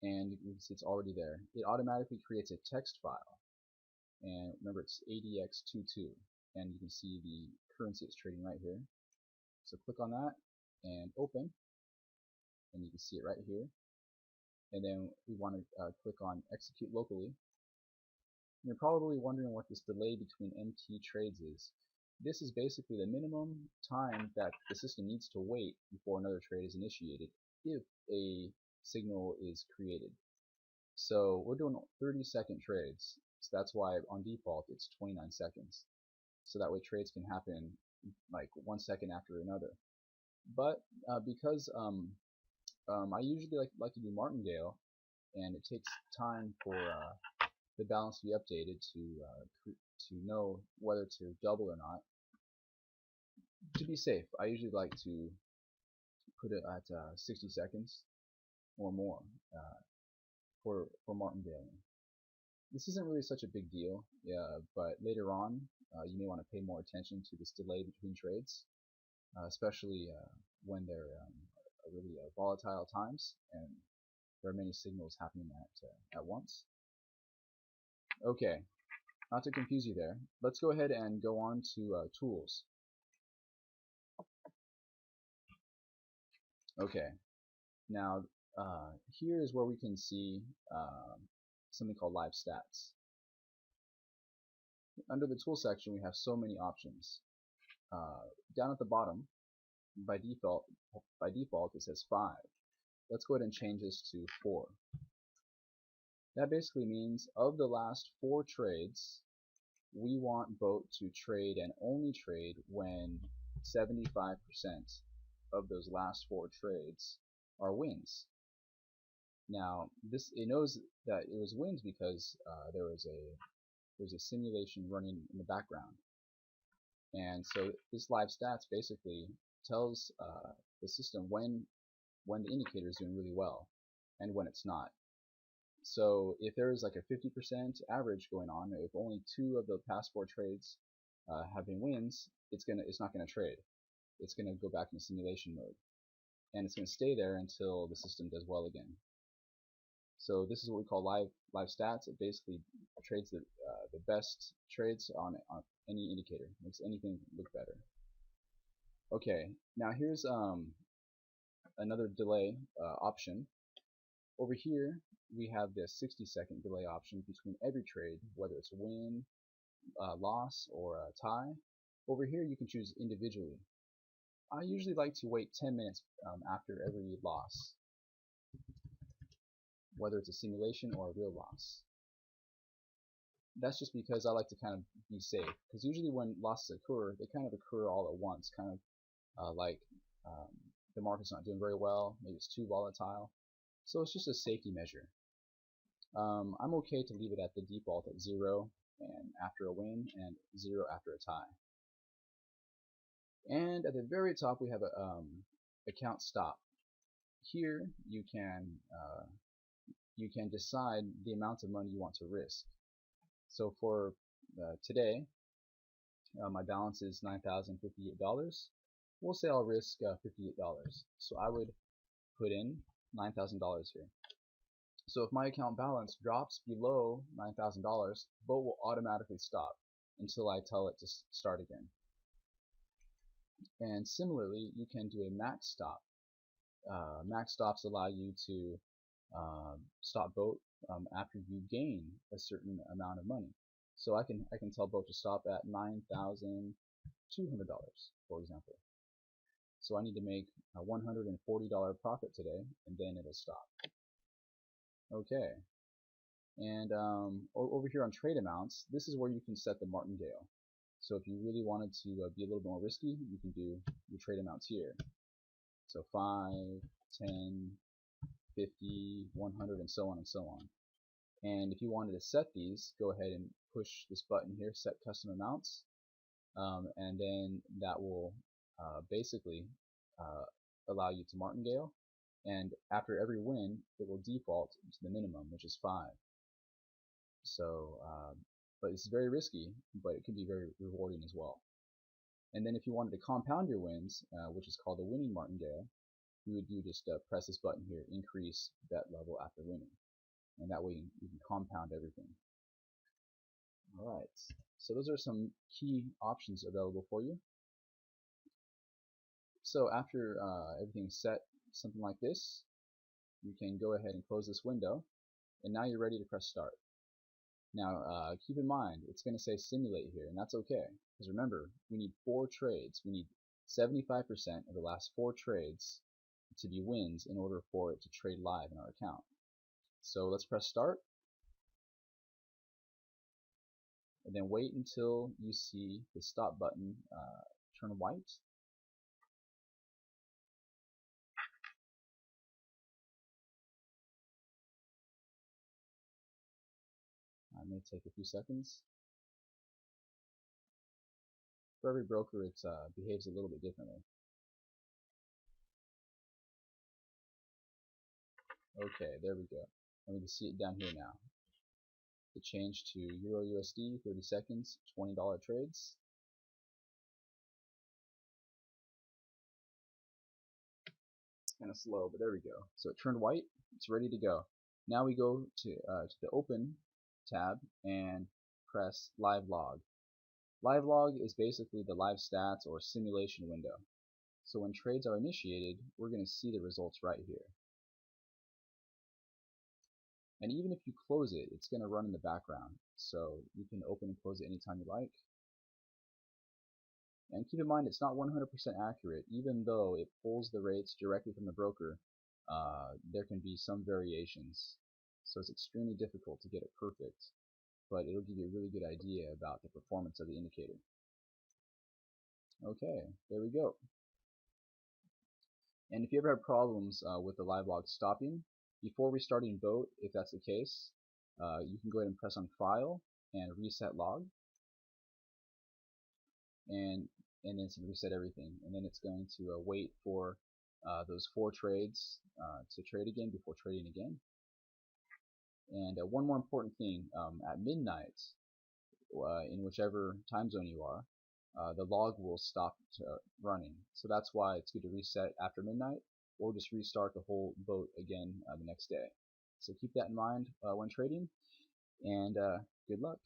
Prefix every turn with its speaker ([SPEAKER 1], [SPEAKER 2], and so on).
[SPEAKER 1] and you can see it's already there. It automatically creates a text file, and remember it's ADX22, and you can see the currency it's trading right here. So click on that and open, and you can see it right here. And then we want to click on execute locally. And you're probably wondering what this delay between MT trades is. This is basically the minimum time that the system needs to wait before another trade is initiated if a signal is created. So we're doing 30-second trades, so that's why on default it's 29 seconds. So that way trades can happen like 1 second after another. But because I usually like to do martingale, and it takes time for the balance to be updated to know whether to double or not. To be safe, I usually like to put it at 60 seconds or more for martingaling. This isn't really such a big deal, but later on you may want to pay more attention to this delay between trades, especially when they're really volatile times and there are many signals happening at once. Okay, not to confuse you there, let's go ahead and go on to tools. Okay, now here is where we can see something called live stats. Under the tool section we have so many options. Down at the bottom, by default it says 5. Let's go ahead and change this to 4. That basically means of the last 4 trades, we want BOAT to trade and only trade when 75% of those last 4 trades are wins. Now it knows that it was wins because there's a simulation running in the background, and so this live stats basically tells the system when the indicator is doing really well and when it's not. So if there is like a 50% average going on, if only 2 of the past 4 trades have been wins, it's not gonna trade. It's gonna go back into simulation mode, and it's gonna stay there until the system does well again. So this is what we call live stats. It basically trades the best trades on any indicator, makes anything look better. Okay, now here's another delay option. Over here we have this 60-second delay option between every trade, whether it's win, loss, or a tie. Over here you can choose individually. I usually like to wait 10 minutes after every loss, whether it's a simulation or a real loss. That's just because I like to kind of be safe, because usually when losses occur, they kind of occur all at once, kind of like the market's not doing very well, maybe it's too volatile. So it's just a safety measure. I'm okay to leave it at the default at 0 and after a win, and 0 after a tie. And at the very top we have a account stop. Here you can decide the amount of money you want to risk. So for today, my balance is $9,058. We'll say I'll risk $58. So I would put in $9,000 here. So if my account balance drops below $9,000, BOAT will automatically stop until I tell it to start again. And similarly, you can do a max stop. Max stops allow you to stop BOAT after you gain a certain amount of money. So I can tell BOAT to stop at $9,200, for example. So I need to make a $140 profit today, and then it'll stop. Okay. And over here on trade amounts, this is where you can set the martingale. So if you really wanted to be a little bit more risky, you can do your trade amounts here. So 5, 10, 50, 100, and so on and so on. And if you wanted to set these, go ahead and push this button here, set custom amounts, and then that will basically allow you to martingale. And after every win, it will default to the minimum, which is 5. So, but it's very risky, but it can be very rewarding as well. And then if you wanted to compound your wins, which is called the winning martingale, you just press this button here, increase bet level after winning, and that way you can compound everything. Alright, so those are some key options available for you. So after everything's set, something like this, you can go ahead and close this window, and now you're ready to press start. Now keep in mind, it's going to say simulate here, and that's okay, because remember, we need 4 trades. We need 75% of the last 4 trades to be wins in order for it to trade live in our account. So let's press start, and then wait until you see the stop button turn white. It may take a few seconds. For every broker, it behaves a little bit differently. Okay, there we go. And we can see it down here now. It changed to Euro USD, 30 seconds, $20 trades. It's kind of slow, but there we go. So it turned white. It's ready to go. Now we go to the Open tab and press Live Log. Live Log is basically the live stats or simulation window. So when trades are initiated, we're going to see the results right here. And even if you close it, it's going to run in the background. So you can open and close it anytime you like. And keep in mind, it's not 100% accurate. Even though it pulls the rates directly from the broker, there can be some variations. So it's extremely difficult to get it perfect, but it'll give you a really good idea about the performance of the indicator. Okay, there we go. And if you ever have problems with the live log stopping, before restarting Boat, if that's the case, you can go ahead and press on File and Reset Log, and then it's going to reset everything, and then it's going to wait for those 4 trades to trade again before trading again. And one more important thing, at midnight, in whichever time zone you are, the log will stop running. So that's why it's good to reset after midnight, or just restart the whole boat again the next day. So keep that in mind when trading, and good luck.